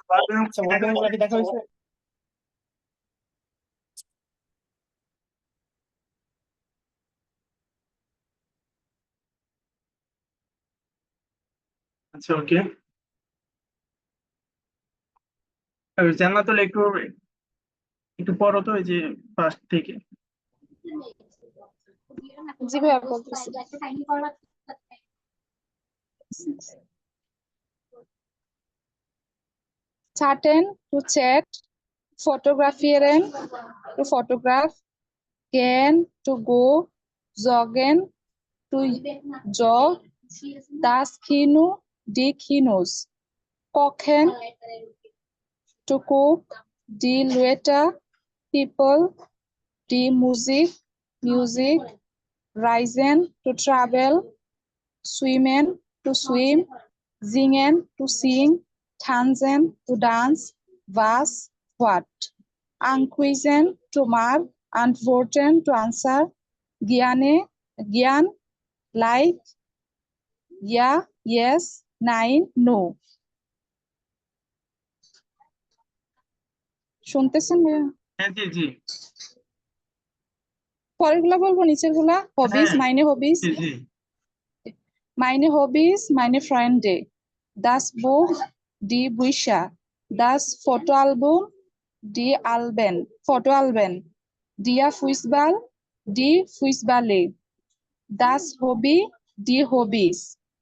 আচ্ছা, ওখানে গুলা কি দেখা হয়েছে? আচ্ছা, ওকে। জান্নাতুল একটু একটু পড়ো তো, এই যে ফার্স্ট থেকে। জি ভাইয়া বলতেছি। Chatten to chat, fotografieren to photograph, gehen to go, joggen to jog, das Kino, die Kinos, kochen to cook, die Leute, people, die music, reisen to travel, swimmen to swim, singen to sing, tanzen to dance, was, what, anquizen to mark, antworten to answer, gyan, like, yeah, yes, nein, no. শুনতেছেন ভাইয়া? হ্যাঁ, জি জি। পরের গুলা বলবো, নিচের গুলা হবিস, হ্যাঁ, meine Hobbys, জি জি। meine Hobbys, meine Freunde, das Buch, die Bücher, das Fotoalbum, die Fotoalben, der Fußball, die Fußballe, das Hobby, die Hobbys,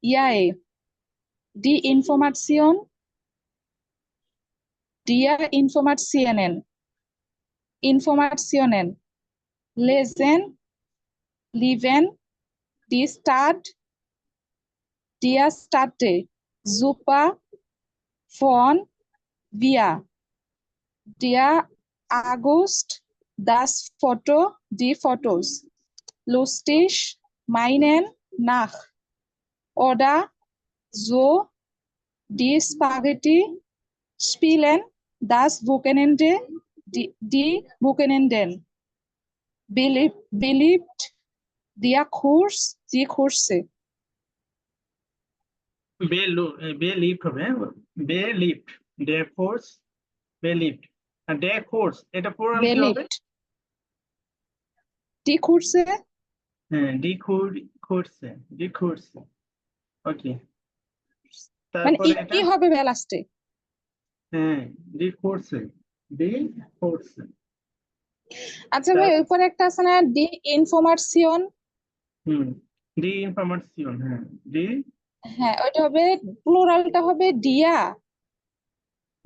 IAE, die Informationen, lesen, leben, die Stadt, der Stadte, super, von, wir, der August, das Foto, die Fotos, lustig, meinen, nach, oder so, die Spaghetti, spielen, das Wochenende, die Wochenenden, beliebt, der Kurs, die Kurse, বে lift হবে, হ্যাঁ? বে lift, day force, বে lift. আর day course এটা plural কি হবে? beliebt, die Kurse, হ্যাঁ, করছে, ডি করছে। ওকে। মানে তারপরে ই এটা, হবে লাস্টে। হ্যাঁ, ডি করছে, ডি করছে। আচ্ছা ভাই, তার ওই পরে একটা আছে না, ডি ইনফরমেশন? হুম, ডি ইনফরমেশন, হ্যাঁ, ডি হ্যাঁ, ওইটা হবে, প্লুরালটা হবে ডিয়া।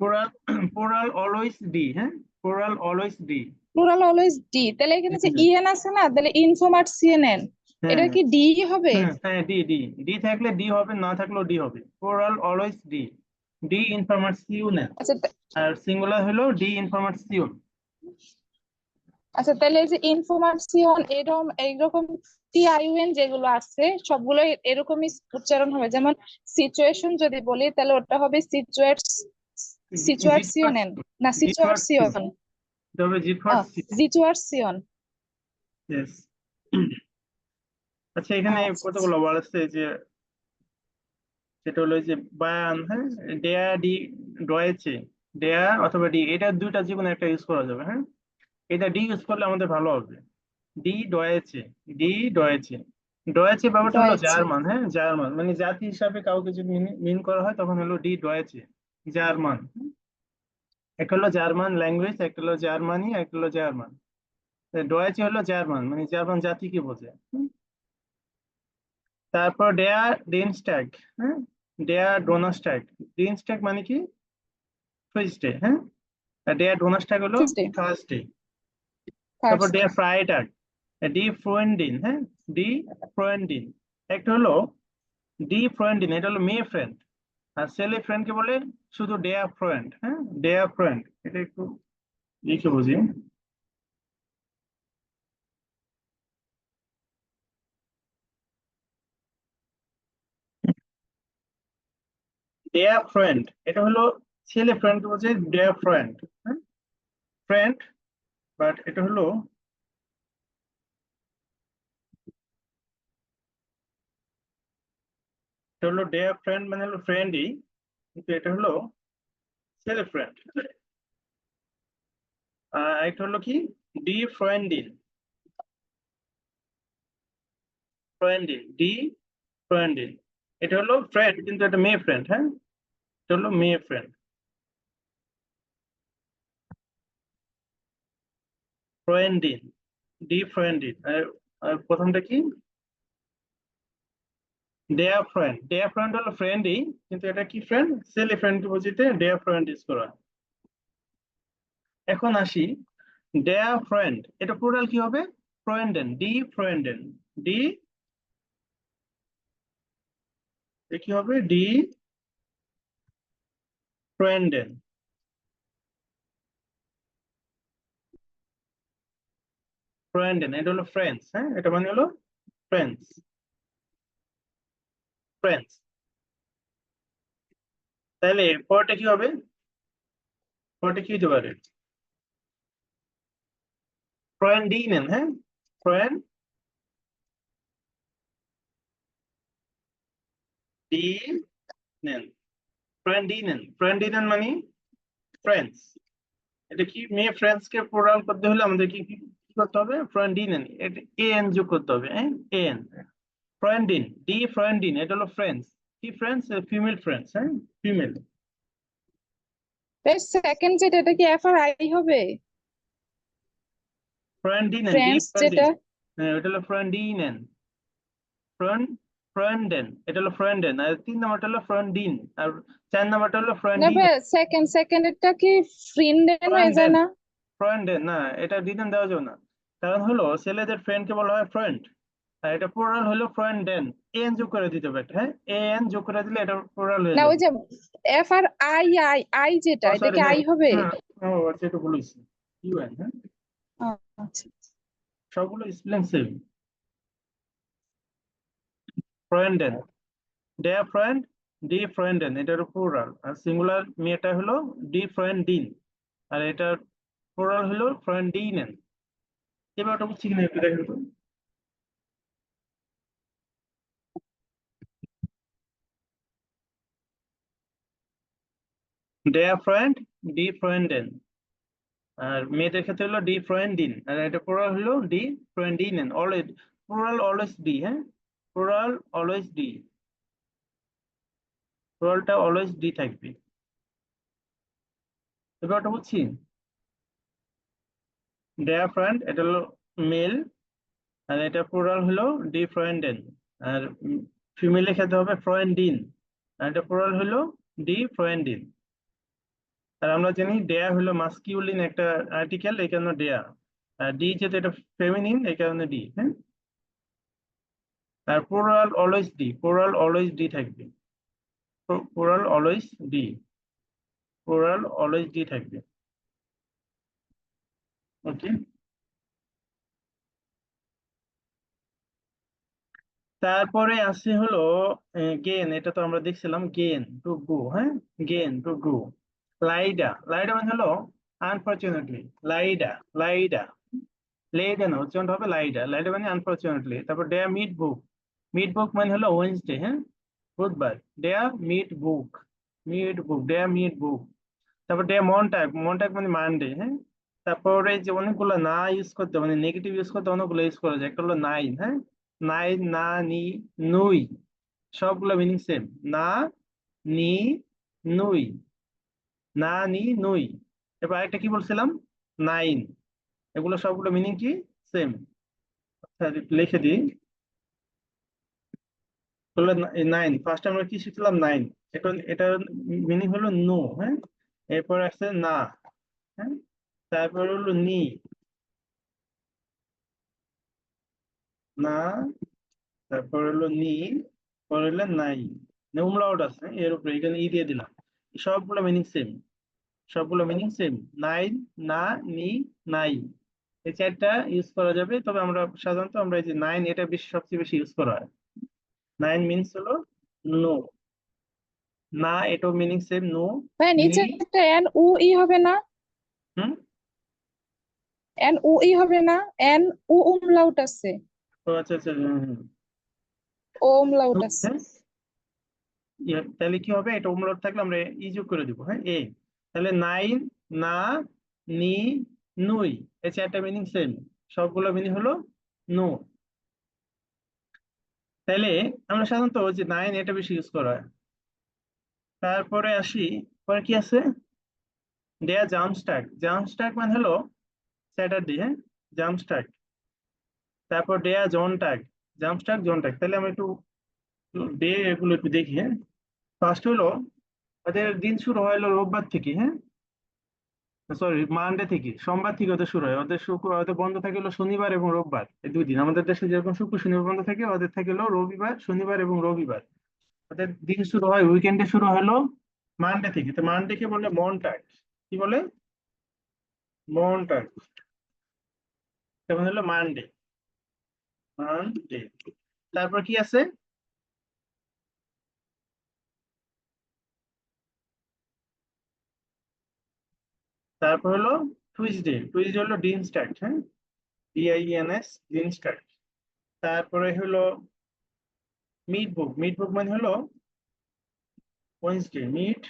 পোরাল, পোরাল অলওয়েজ ডি, হ্যাঁ, পোরাল অলওয়েজ ডি। প্লুরাল অলওয়েজ ডি, তাহলে এখানে যে ইএন আছে না, তাহলে ইনফরমেশন, এটা হ্যাঁ কি ডি হবে? হ্যাঁ হ্যাঁ, ডি ডি। ডি থাকলে ডি হবে, না থাকলেও ডি হবে। পোরাল অলওয়েজ ডি, ডি ইনফরমেশন। আচ্ছা আর সিঙ্গুলার হলো ডি ইনফরমেশন। আচ্ছা, তাহলে এই যে ইনফরমেশন, এরকম এইরকম টিআইউএন যেগুলো আছে সবগুলো এরকমই উচ্চারণ হবে। যেমন সিচুয়েশন যদি বলি, তাহলে ওটা হবে সিচুয়েশন, না জিটওয়ার্ডসিও, সিচুয়েশন, তবে জিটওয়ার্ডসিও। সিচুয়েশন। ইয়েস। আচ্ছা, এখানে আচ্ছা কতগুলো ওয়ার্ড আছে যে, সেটা হলো যে বায়ান, হ্যাঁ, ডেয়া ডি, ডয়েছে, ডেয়া অথবা ডি, এটা দুইটা যে কোনো একটা ইউজ করা যাবে, হ্যাঁ। এটা ডি ইউজ করলে আমাদের ভালো হবে। D ডয়েছে, D ডয়েছে। ডয়েছে ব্যাপারটা হলো রয়েছে। জার্মান, হ্যাঁ, জার্মান মানে জাতি হিসাবে কাউকে যদি মিন করা হয় তখন হলো ডি ডয়েছে, জার্মান। একটা হলো জার্মান ল্যাঙ্গুয়েজ, একটা হলো জার্মানি, একটা হলো জার্মান। ডয়েচে হলো জার্মান মানে জার্মান জাতিকে বোঝায়। তারপর ডেয়ার ডেনস্ট্যাগ, হ্যাঁ, ডেয়ার ডোনাস্ট্যাগ। ডেনস্ট্যাগ মানে কি? টুইসডে, হ্যাঁ। আর ডেয়ার ডোনাস্ট্যাগ হলো টিউসডে, থার্সডে। তারপর থার্সডে। ডেয়ার ফ্রাইডাগ, ডি ফ্রোয়েন্ডিন, হ্যাঁ, ডি ফ্রোয়েন্ডিন। একটা হলো ডি ফ্রোয়েন্ডিন, এটা হলো মেয়ে ফ্রেন্ড। আর ছেলে ফ্রেন্ডকে বলে শুধু ডেয়ার ফ্রেন্ড, হ্যাঁ, ডেয়ার ফ্রেন্ড। এটা একটু লিখে বুঝি। ডেয়ার ফ্রেন্ড এটা হলো ছেলে ফ্রেন্ড বলছে, ডেয়ার ফ্রেন্ড, হ্যাঁ, ফ্রেন্ড। বাট এটা হলো, এটা হলো ডেয়ার ফ্রেন্ড মানে হলো ফ্রেন্ডই, কিন্তু এটা হলো ছেলে ফ্রেন্ড। এটা হলো কি ডি ফ্রেন্ডিন, ডি ফ্রেন্ডিন। এটা হলো ফ্রেন্ড কিন্তু এটা মেয়ে ফ্রেন্ড, হ্যাঁ এটা হলো মেয়ে ফ্রেন্ড। ফ্রেন্ডিন, ডি ফ্রেন্ডিন। আর প্রথমটা কি ডেয়ার ফ্রেন্ড, ডেয়ার ফ্রেন্ড হলো ফ্রেন্ডই কিন্তু এটা কি ফ্রেন্ড, ছেলে ফ্রেন্ড বুঝিতে ডেয়ার ফ্রেন্ড ইউজ করা। এখন আসি ডেয়ার ফ্রেন্ড, এটা প্লুরাল কি হবে ফ্রেন্ডেন, ডি ফ্রেন্ডেন, ডি কি হবে ডি ফ্রেন্ডেন, ফ্রেন্ডেন এটা হলো ফ্রেন্ডস, হ্যাঁ এটা মানে হলো ফ্রেন্ডস, ফ্রেন্ডস। তাহলে পরটা কি হবে, পরটা কি হতে পারে ফ্রেন্ডিনেন, হ্যাঁ ফ্রেন্ডিনেন, ফ্রেন্ডিনেন, ফ্রেন্ডিনেন মানে ফ্রেন্ডস। এটা কি মেয়ে ফ্রেন্ডস কে প্লুরাল করতে হলে আমাদের কি কি কি করতে হবে ফ্রেন্ডিনেন, এটা এন যোগ করতে হবে, হ্যাঁ এন। ফ্রেন্ডিন, ডি ফ্রেন্ডিন এটা হলো ফ্রেন্ডস, কি ফ্রেন্ডস ফিমেল ফ্রেন্ডস, হ্যাঁ ফিমেল। সেকেন্ড যেটা এটা কি এফ আর আই হবে? ফ্রেন্ডিনেন, ডি ফ্রেন্ডস ফ্রেন্ডিন, যেটা, হ্যাঁ এটা হলো ফ্রেন্ডিনেন, ফ্রেন্ডেন এটা হলো ফ্রেন্ডেন। আর 3 নাম্বারটা হলো ফ্রেন্ডিন, আর 4 নাম্বারটা হলো না ফ্রেন্ডিন। ভাই সেকেন্ডেরটা কি ফ্রেন্ডেন হয়ে যায় ফ্রেন্ডেন, না? ফ্রেন্ডেন না, এটা ডিনেন দেওয়া যাবে না, কারণ হলো ছেলেদের ফ্রেন্ডকে বলা হয় ফ্রেন্ড, আর এটা প্লুরাল হলো ফ্রেন্ডেন, এন যোগ করে দিতে হবে, হ্যাঁ এন যোগ করে দিলে এটা প্লুরাল হয়ে না ওই যাবে। যে F R I I I যেটা ও এটা সরি, কি হ্যাঁ আই হবে? হ্যাঁ, ও আচ্ছা এটা বলেছি ইউএন, হ্যাঁ আচ্ছা। সবগুলো স্পেলিং সেম। ফ্রেন্ডেন, ডে ফ্রেন্ড, ডি ফ্রেন্ডেন এটার প্লুরাল, আর সিঙ্গুলার মেয়েটা হলো ডি ফ্রেন্ডিন, আর এটার প্লুরাল হলো ফ্রেন্ডিনেন। এবার ওটা বুঝছি কিনা একটু দেখেন তো। ডে ফ্রেন্ড, ডি ফ্রেন্ডেন, আর মেয়েদের ক্ষেত্রে হলো ডি ফ্রেন্ডিন, আর এটা প্লুরাল হলো ডি ফ্রেন্ডিনেন। অলওয়েজ প্লুরাল অলওয়েজ ডি, হ্যাঁ প্লুরাল অলওয়েজ ডি, প্লুরালটা অলওয়েজ ডি থাকবে। এবার ওটা বুঝছি ডে ফ্রেন্ড এটা হলো মেল, আর এটা প্লুরাল হলো ডি ফ্রেন্ডেন, আর ফিমেলের ক্ষেত্রে হবে ফ্রেন্ডিন, আর এটা প্লুরাল হলো ডি ফ্রেন্ডিন। আর আমরা জানি ডেয়া হলো মাস্কিউলিন একটা আর্টিকেল, এই কারণে ডেয়া, আর ডি যেহেতু এটা ফেমিনিন এই কারণে ডি, হ্যাঁ আর প্লুরাল অলওয়েজ ডি, প্লুরাল অলওয়েজ ডি থাকবে, প্লুরাল অলওয়েজ ডি, প্লুরাল অলওয়েজ ডি থাকবে। ওকে, তারপরে আছে হলো গেন, এটা তো আমরা দেখছিলাম গেন টু গো, হ্যাঁ গেন টু গো। লাইডা, লাইডা মানে হলো আনফরচুনেটলি, লাইডা, লাইডা, লেডা না উচ্চারণ হবে লাইডা, লাইডা মানে আনফরচুনেটলি। তারপর ডে মিট বুক, মিট বুক মানে হলো ওয়েনসডে, হ্যাঁ বুধবার, ডে মিট বুক, মিট বুক ডে মিট বুক। তারপর ডে মনটাক, মনটাক মানে মানডে, হ্যাঁ তারপরে যে অনেকগুলো না ইউজ করতে মানে নেগেটিভ ইউজ করতে অনেকগুলো ইউজ করা যায়, একটা হলো নাইন, হ্যাঁ নাইন, না নি, নুই, সবগুলো মিনিং সেম, না নি নুই, না নি নুই। এবার একটা কি বলছিলাম নাইন, এগুলো সবগুলো মিনিং কি সেম। লিখে দিই, হলো নাইন, ফার্স্ট আমরা কি শিখলাম নাইন, এখন এটার মিনিং হলো নো, হ্যাঁ এরপর আসছে না, হ্যাঁ তারপর হলো নি, না, তারপর হলো নি, পর হলো নাই, উমলাউট আছে এর উপরে, এখানে ই দিয়ে দিলাম। সবগুলো মিনিং সেম, সবগুলো মিনিং সেম, নাইন, না, নি, নাই, এই চারটা ইউজ করা যাবে। তবে আমরা সাধারণত আমরা এই যে নাইন এটা বেশি সবচেয়ে বেশি ইউজ করা হয়। নাইন মিনস হলো নো, না এটাও মিনিং সেম নো, ভাই নি, নিচে একটা এন উ ই হবে না? হুম এন উ ই হবে না? এন উ উমলাউট আছে, ও আচ্ছা আচ্ছা ও উমলাউট আছে। হ্যাঁ তাহলে কি হবে, এটা উমলাউট থাকলে আমরা ই যোগ করে দিব, হ্যাঁ এ, তাহলে নাইন, না, নি, নুই, এই চারটা মিনিং সেম, সবগুলো মিনিং হলো নো। তাহলে আমরা সাধারণত ওই যে নাইন এটা বেশি ইউজ করা হয়। তারপরে আসি, পরে কি আছে, ডেয়া জাম্পস্টাক। জাম্পস্টাক মানে হলো স্যাটারডে, হ্যাঁ, জাম্পস্টাক। তারপর ডেয়া জনটাক, জাম্পস্টাক জনটাক। তাহলে আমরা একটু ডে এগুলো একটু দেখি, হ্যাঁ। ফার্স্ট হলো ওদের দিন শুরু হয় হলো রোববার থেকে, হ্যাঁ, সরি মানডে থেকে, সোমবার থেকে ওদের শুরু হয়। ওদের শুক্র, ওদের বন্ধ থাকে হলো শনিবার এবং রোববার, এই দুই দিন। আমাদের দেশে যেরকম শুক্র শনিবার বন্ধ থাকে, ওদের থাকে হলো রবিবার, শনিবার এবং রবিবার। ওদের দিন শুরু হয়, উইকেন্ডে শুরু হলো মানডে থেকে। তো মানডে কে বলে মনটাক। কি বলে? মনটাক। তখন হলো মানডে, মানডে। তারপর কি আছে? তারপর হলো টুইসডে। টুইসডে হলো ডিন স্টার্ট, হ্যাঁ, DINS, ডিন স্টার্ট। তারপরে হলো মিড বুক। মিড বুক মানে হলো ওয়েন্সডে, মিড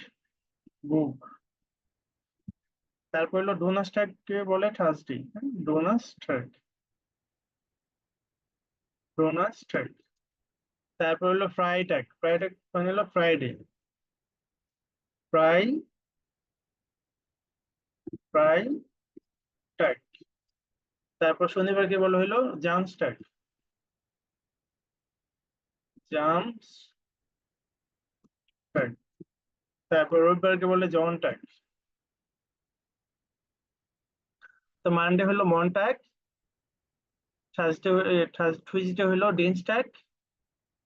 বুক। তারপর হলো ডোনাস্টার্ট কে বলে থার্সডে, ডোনাস্টার্ট, ডোনাস্টার্ট। তারপর হলো ফ্রাইটাক। ফ্রাইটাক মানে হলো ফ্রাইডে, ফ্রাই, ফ্রাই টাক। তারপর শনিবারকে বলা হলো জামস্টাক, জামস্টাক। তারপর রবিবারকে বলে জনটাক। তো মানডে হলো মনটাক, থার্সডে, টুইসডে হলো ডেনস্টাক,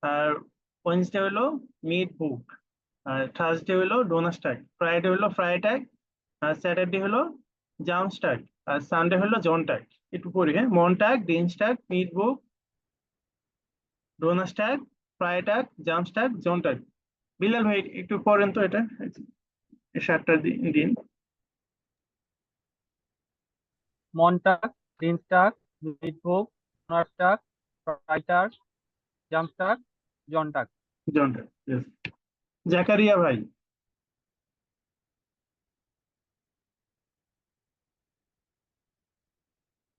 আর ওয়েনসডে হলো মিড বুক, আর থার্সডে হলো ডোনাস্টাক, ফ্রাইডে হলো ফ্রাইটাক, আর স্যাটারডে হলো জামস্টাক, আর সানডে হলো জনটাক। একটু পড়ি, হ্যাঁ। মনটাক, ডেনস্টাক, মিড বুক, ডোনাস্টাক, ফ্রাইটাক, জামস্টাক, জনটাক। বিলাল ভাই একটু পড়েন তো এটা, এই সাতটা দিন। মনটাক, গ্রিনস্টাক, মিডবুক, নরস্টাক, ফ্রাইটাক, জাম্পস্টাক, জনটাক। জনটাক, yes. জাকারিয়া ভাই।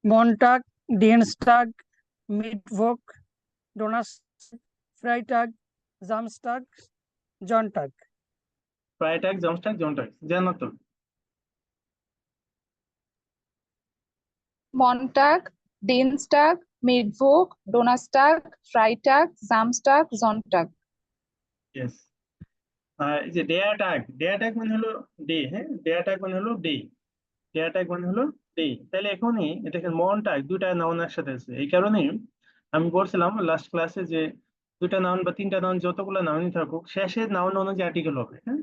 মনটাগ, ডিনস্টাগ, মিডভোক, ডোনাস, ফ্রাইটাগ, জামস্টাগ, জনটাগ। ফ্রাইটাক, জামস্টাক, জনটাক, জানো তো? মনটাগ, ডিনস্টাগ, মিডভোক, ডোনাস্টাগ, ফ্রাইটাগ, জামস্টাগ, জনটাগ। ইয়েস। আর এই যে ডে অ্যাটাক, ডে অ্যাটাক মানে হলো ডে, হ্যাঁ, ডে অ্যাটাক মানে হলো ডে, ডে অ্যাটাক মানে হলো ডে। তাহলে এখনই এটা মনটাক দুইটা নাউন একসাথে আছে, এই কারণে আমি বলছিলাম লাস্ট ক্লাসে যে দুইটা নাউন বা তিনটা নাউন যতগুলো নাউনই থাকুক, শেষে নাউন অনুযায়ী আর্টিকেল হবে, হ্যাঁ,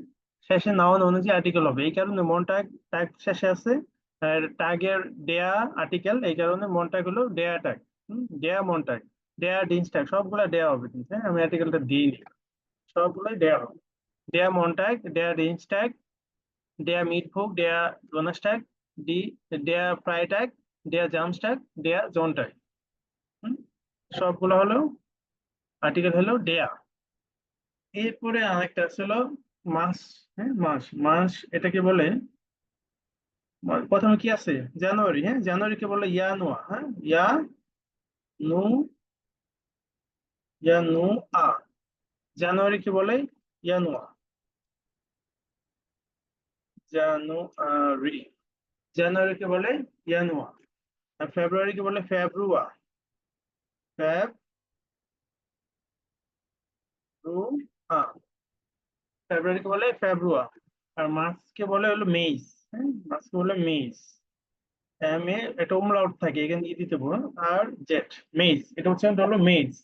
শেষে নাউন অনুযায়ী আর্টিকেল হবে। এই কারণে মনটাক ট্যাগ শেষে আছে, আর ট্যাগের ডেয়া আর্টিকেল, এই কারণে মনটাক হলো ডেয়া ট্যাগ, ডেয়া মনটাক, ডেয়া ডিনস্ট্যাগ, সবগুলা ডেয়া হবে কিন্তু, হ্যাঁ, আমি আর্টিকেলটা দিইনি, সবগুলোই ডেয়া হবে। ডেয়া মনটাক, ডেয়া ডিনস্ট্যাগ, ডেয়া মিটভোগ, ডেয়া ডোনাস্ট্যাগ, ডি ডেয়া ফ্রাইট্যাগ, ডেয়া জামস্ট্যাগ, ডেয়া জনট্যাগ। সবগুলো হলো আর্টিকেল হলো ডেয়া। এরপরে আরেকটা আছে হলো মাস, হ্যাঁ, মাস। মাস এটাকে বলে, প্রথমে কি আছে, জানুয়ারি, হ্যাঁ, জানুয়ারিকে বলে ইয়ানুয়া, হ্যাঁ, নু, নু আ। জানুয়ারিকে বলে ইয়ানুয়া, জানুয়ারি। জানুয়ারিকে বলে ইয়ানুয়া। আর ফেব্রুয়ারিকে বলে ফেব্রুয়া, ফেব্রুয়া। ফেব্রুয়ারিকে বলে ফেব্রুয়া। আর মার্চকে বলে হলো মেইস, হ্যাঁ, মার্চকে বলে মেইস। মে এটা umlaut থাকে, এখানে দিয়ে দিতে পারো। আর জেট, মেইস, এটা হচ্ছে হলো মেইস।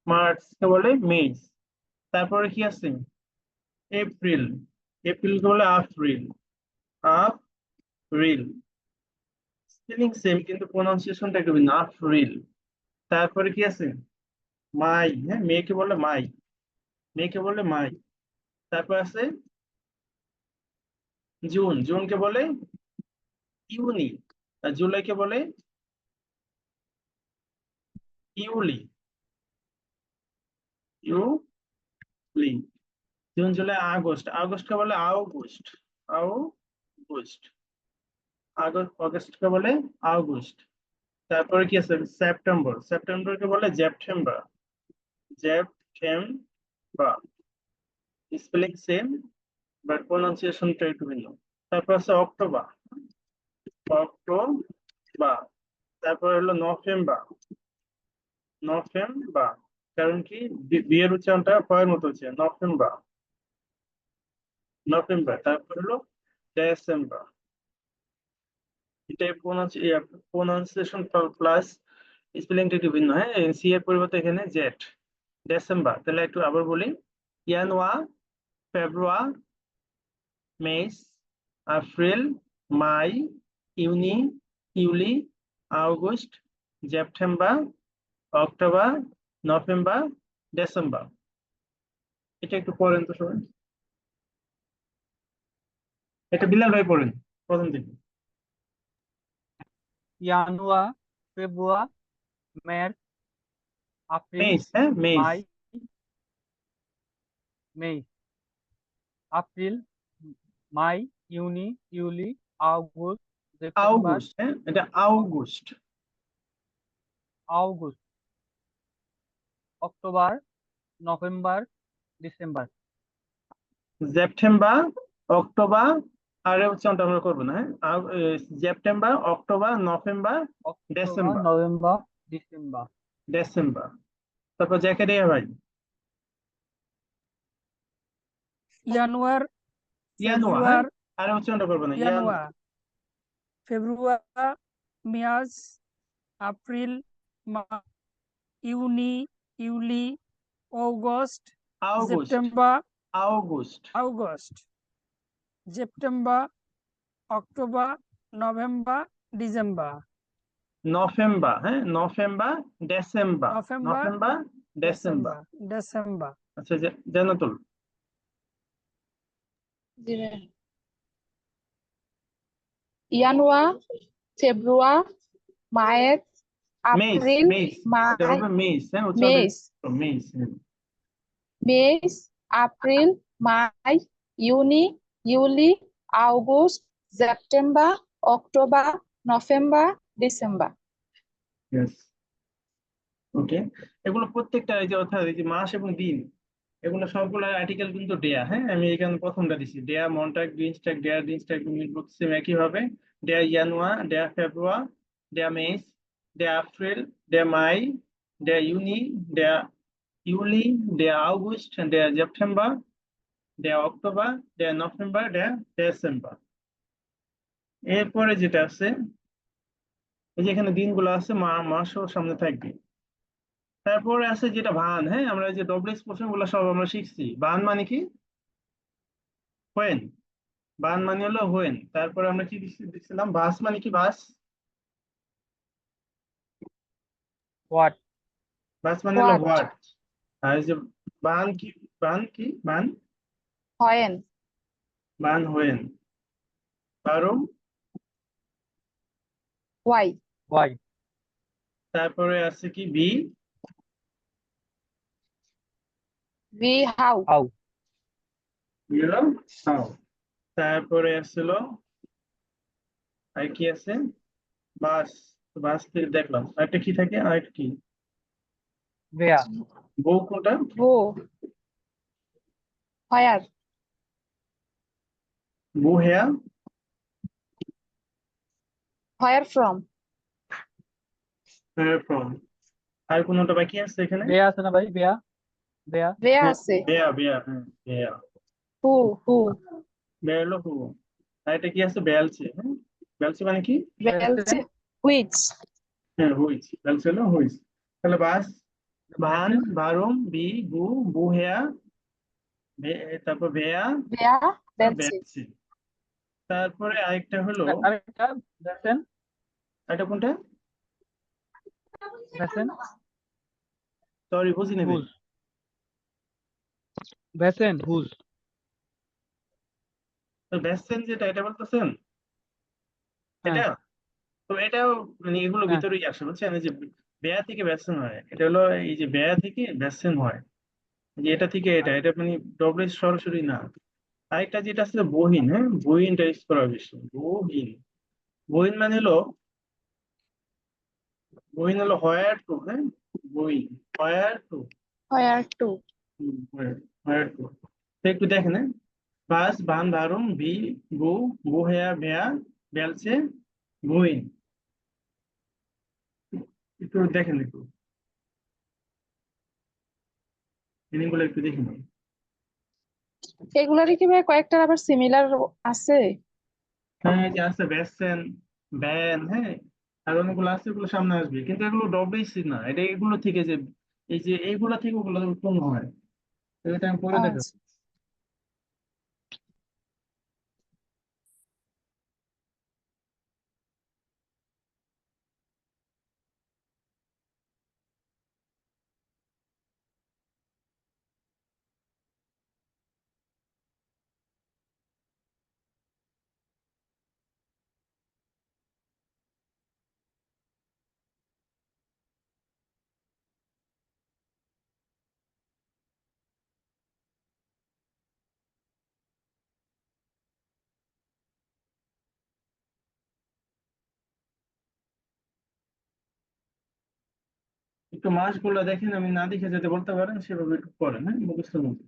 মার্চকে বলে মেইস। তারপরে কি আছে, এপ্রিল। এপ্রিলকে বলে আফরিল, আফরিল। স্পেলিং সেম কিন্তু প্রোনাউন্সিয়েশনটা একটু ভিন্ন, আফরিল। তারপরে কি আছে, মাই, হ্যাঁ, মেয়েকে বলে মাই, মেয়েকে বলে মাই। তারপর আছে জুন, জুনকে বলে ইউনি। আর জুলাইকে বলে ইউলি, ইউলি। জুন জুলাই আগস্ট, আগস্টকে বলে আউগুস্ট, আউগুস্ট। আগস্ট। অগস্টকে বলে আগস্ট। তারপরে কি আছে সেপ্টেম্বর, সেপ্টেম্বরকে বলে জেপ্টেম্বর। জেপ্টেম্বর স্পেলিং সেম বাট প্রোনাউন্সিয়েশনটা একটু ভিন্ন। তারপর আছে অক্টোবর, অক্টোবর। তারপর হলো নভেম্বর, নভেম্বর। কারণ কি বিয়ের উচ্চারণটা কয়ের মতো হচ্ছে নভেম্বর, নভেম্বর। তারপর হলো ডিসেম্বর। এটাই প্রোনাউন্সিয়েশন প্লাস স্পেলিংটা একটু ভিন্ন। হ্যাঁ, সি এর পরিবর্তে এখানে জেড। ডিসেম্বর। তাহলে একটু আবার বলি, January, February, March, April, May, June, July, August, September, October, November, December. এটা একটু পড়েন তো সবাই, এটা বিলাল ভাই পড়েন প্রথম দিকে। জানুয়ারি, ফেব্রুয়ারি, মার্চ, এপ্রিল, মেইস, হ্যাঁ মেইস, May, May, April, May, June, July, August, September, আউগুস্ট। হ্যাঁ, এটা আউগুস্ট। August, October, November, December. September, October, আর উচ্চারণটা আমরা করবো না। হ্যাঁ, September, October, November, October, December, November, December. December. তারপর জ্যাকেরিয়া ভাই, জানুয়ারি, ইয়ানুয়া। হ্যাঁ, ফেব্রুয়ারি, আর উচ্চারণটা করবো না, ইয়ানুয়া। January, February, March, April, June, July, August, আউগুস্ট, সেপ্টেম্বর, আউগুস্ট, August, September, October, November, December, November. হ্যাঁ, November, December, November, November, December. December, December. আচ্ছা, জান্নাতুল। জি ভাইয়া। জানুয়ারি, ফেব্রুয়ারি, মার্চ, মেইস, এপ্রিল, মেইস, এটা মে, হবে মেইস। হ্যাঁ, উচ্চারণটা মেস, মেইস। হ্যাঁ। মেস, April, May, June, July, August, September, October, November, December. Yes. Okay, এগুলো প্রত্যেকটা এই যে অর্থাৎ এই যে মাস এবং দিন, এগুলো সবগুলো আর্টিকেল কিন্তু ডেয়া। হ্যাঁ, আমি এখানে প্রথমটা দিছি ডেয়া, মন্টাক, গ্রিনস্টাক, ডেয়া, গ্রিনস্টাক, মিলব্রুক, সেম একই ভাবে। ডেয়া জানুয়ারি, ডেয়া ফেব্রুয়ারি, ডেয়া মার্চ, ডেয়া এপ্রিল, ডেয়া মে, ডেয়া জুনি, ডেয়া জুলাই, ডেয়া আগস্ট, ডেয়া সেপ্টেম্বর, ডেয়া অক্টোবর, ডেয়া নভেম্বর, ডেয়া ডিসেম্বর। এরপরে যেটা আছে, এই যে এখানে দিনগুলো আছে, মাসও সামনে থাকবে। তারপরে আছে যেটা ভান। হ্যাঁ, আমরা যে ডবল এক্সপ্রেশন গুলো সব আমরা শিখছি। বান মানে কি? হোয়েন। বান মানে হলো হোয়েন। তারপরে আমরা কি দেখছিলাম? বাস মানে কি? বাস, হোয়াট, বাস মানে হলো হোয়াট, হোয়াট। আর এই যে বান কি? বান কি? বান, হয়েন, বান হোয়েন। বারো, ওয়াই, ওয়াই, তারপরে আছে কি? বি, ভি, হাউ, হাউ, হলো হাউ। তারপরে আসছিল আর কি আছে? বাস। তো বাস থেকে দেখলাম আরেকটা কি থাকে, আরেকটা কি? ভেয়া, বউ কোনটা? ভো, হোয়ার, বউ হেয়া, হোয়ার ফ্রম, ফ্রম। আর কোনটা বাকি আছে এখানে? ভেয়া আছে না ভাই? ভেয়া, ভেয়া, বে হ্যাঁ, আছে, বেয়া, বেয়া, হ্যাঁ বেয়া। হু, হু, বেয়া হলো হু। আর এটা কি আছে? বেলচে। হ্যাঁ, বেলচে মানে কি? বেলচে, হুইচ, হ্যাঁ, হুইচ। বেলচে হলো হুইচ। তাহলে বাস, ভান, বারুম, বি, বু, বু হেয়া, তারপর বেয়া, বেয়া, বেলচে, বেলচে। তারপরে আরেকটা হলো, আরেকটা ভ্যাসেন, এটা কোনটা? ভ্যাসেন, সরি, বুঝি নেবে। হুজ, ভ্যাসেন, হুজ। তো ভ্যাসেন যেটা, এটা বলতেছেন হ্যাঁ, এটা। তো এটাও মানে এগুলো হ্যাঁ, ভিতরেই আসে, বুঝছেন? এই যে বেয়া থেকে ভ্যাসেন হয়, এটা হলো এই যে বেয়া থেকে ভ্যাসেন হয়, যে এটা থেকে এটা, এটা মানে ডবল সরাসরি না। আরেকটা যেটা আছে বহিন, হ্যাঁ, বহিনটা ইউজ করা বেশি। বহিন, বহিন মানে হলো, বহিন হলো হোয়ার টু, হ্যাঁ, বহিন, where to, where to where to. একটু দেখেন, হ্যাঁ, বাস বান বারুম ভি বু বুহেয়া ভেয়া বেলসে বহিন, একটু দেখেন, একটু মিনিং গুলো একটু দেখেন। এগুলারই কি ভাই কয়েকটার আবার সিমিলার আছে? হ্যাঁ, এই যে আছে বেসেন, ব্যান, হ্যাঁ, আর অনেকগুলো আছে, এগুলো সামনে আসবে, কিন্তু এগুলো ডব্লিউসি না, এটা এগুলো থেকে যে, এই যে এইগুলা থেকে ওগুলো উৎপন্ন হয়, এটা আমি পরে দেখা। আচ্ছা, একটু মাসগুলো দেখেন, আমি না দেখে যেতে বলতে পারেন সেভাবে একটু করেন, হ্যাঁ, মুখস্থ মতো।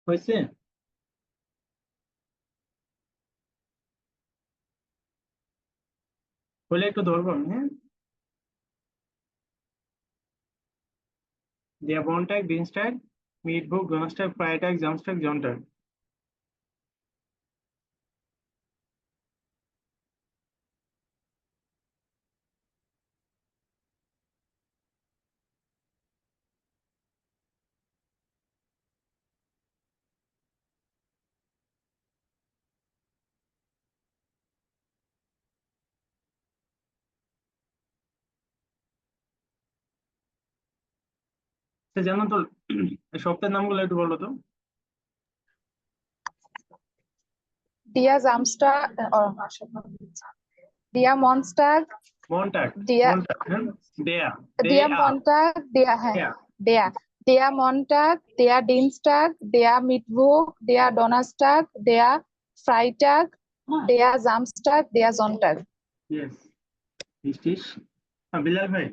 হয়েছে? হলে একটু ধরবো আমি, হ্যাঁ। Der Montag, Dienstag, Mittwoch, Donnerstag, Freitag, Samstag, Sonntag. সে জানো তো এই সপ্তাহের নামগুলো একটু বলো তো। Der Samstag, der Montag, মনটাক, der, মনটাক, হ্যাঁ, দেয়া, der দেয়া, Montag, der, দেয়া, der Montag, der Dienstag, der Mittwoch, der Donnerstag, der Freitag, der Samstag, der Sonntag. Yes, নিশ্চিত। বিলাল ভাই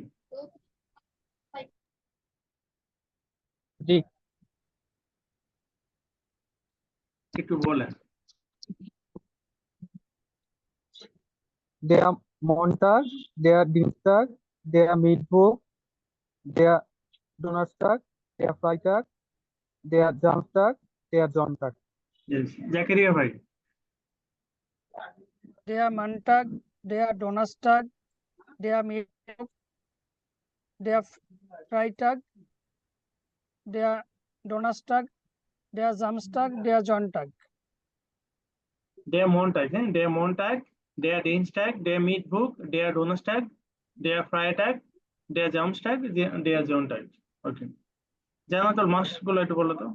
জি, একটু বলেন। der Montag, der Dienstag, der Mittwoch, der Donnerstag, der Freitag, der Samstag, der Sonntag. Yes, Zakaria ভাই। Der Montag, der Donnerstag, der Mittwoch, der Freitag, der Donnerstag, der Samstag, der Sonntag. Der Montag, হ্যাঁ, der Montag, der Dienstag, der Mittwoch, der Donnerstag, der Freitag, der Samstag, der Sonntag। ওকে, জানো তোর মাসগুলো একটু বলো তো।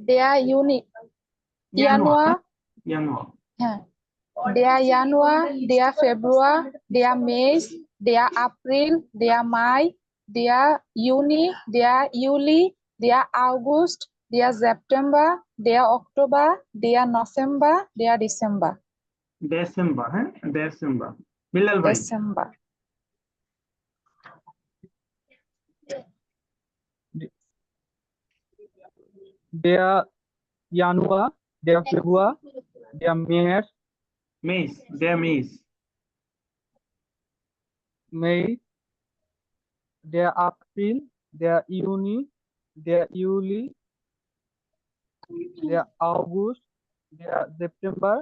Der Januar, জানুয়ার, ja. Der Januar, der Februar, der März, der April, der Mai, der Juni, der Juli, der August, der September, der Oktober, der November, der Dezember. ডিসেম্বর, হ্যাঁ, ডিসেম্বর। বিলাল ভাই। Dezember. Der Januar, der Februar, der März, মেস, der মেস, Mai, der April, der Juni, der Juli, der August, der September,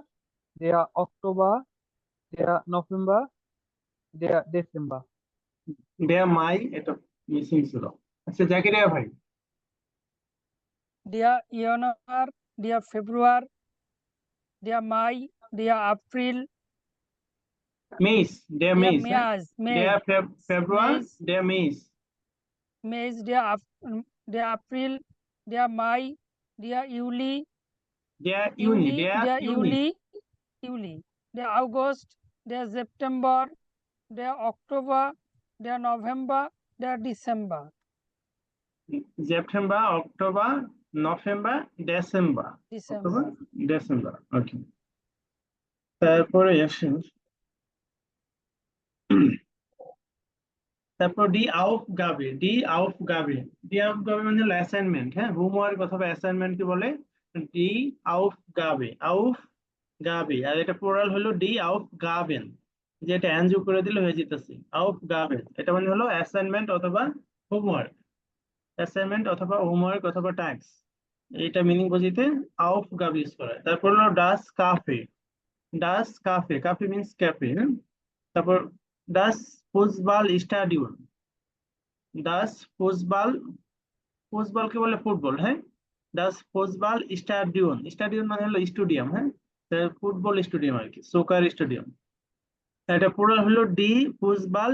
der Oktober, der November, der Dezember. der মাই, এটা missing ছিল। আচ্ছা জাকারিয়া ভাই। Der Januar, der Februar, der Mai, der April, মেস, der der মেস, হ্যাঁ, März, der Februar, März, der মেস, März, der April, der Mai, der Juli, der Juni, der Juni, Juli, der August, der September, der Oktober, der November, der Dezember. September, October, November, December, October, December. December. Okay, তারপরে আসেন, তারপর D আউফ গাবে, D আউফ গাবে, D আউফ গাবে মানে হলো assignment, হ্যাঁ, homework অথবা অ্যাসাইনমেন্ট কি বলে, ডি আউফ গাবে, আউফ গাবে। আর এটা প্লুরাল হলো ডি আউফ গাবেন, যেটা এনজু করে দিলে হয়ে যেতেছে আউফ গাবেন। এটা মানে হলো অ্যাসাইনমেন্ট অথবা হোমওয়ার্ক, অ্যাসাইনমেন্ট অথবা হোমওয়ার্ক অথবা টাস্ক, এটা মিনিং বোঝাতে আউফ গাবে ইউজ করা হয়। তারপর হলো ডাস কাফে, ডাস কাফে, কাফে মিন্স ক্যাফে, হ্যাঁ। তারপর ডাস ফুটবল স্টাডিয়াম, ডাস ফুটবল, ফুটবলকে বলে ফুটবল, হ্যাঁ, ডাস ফুটবল স্টাডিয়াম, স্টাডিয়াম মানে হলো স্টেডিয়াম, হ্যাঁ, ফুটবল স্টেডিয়াম আর কি, সোকার স্টেডিয়াম। এটা পুরো হলো ডি ফুটবল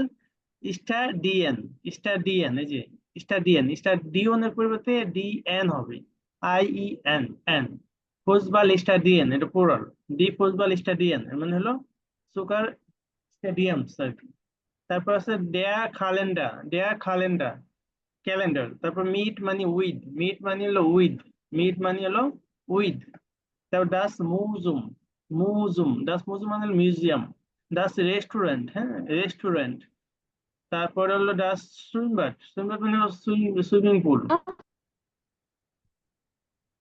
স্টাডিয়াম, স্টাডিয়াম, এই যে স্টাডিয়াম, স্টাডিয়ামের পরিবর্তে ডি এন হবে, IEN, এন, ফুটবল স্টাডিয়াম, এটা পুরাল, ডি ফুটবল স্টাডিয়াম এর মানে হলো সোকার স্টেডিয়াম আর কি। তারপর আছে ডেয়া ক্যালেন্ডার, ডেয়া ক্যালেন্ডার, ক্যালেন্ডার। তারপর মিট মানে উইথ, মিট মানে হলো উইথ, মিট মানে হলো উইথ। তারপর ডাস মিউজিয়াম, মিউজিয়াম, ডাস মিউজিয়াম মানে মিউজিয়াম। ডাস রেস্টুরেন্ট, হ্যাঁ, রেস্টুরেন্ট। তারপরে হলো ডাস সুইমবাট, সুইমবাট মানে হলো সুইমিং পুল,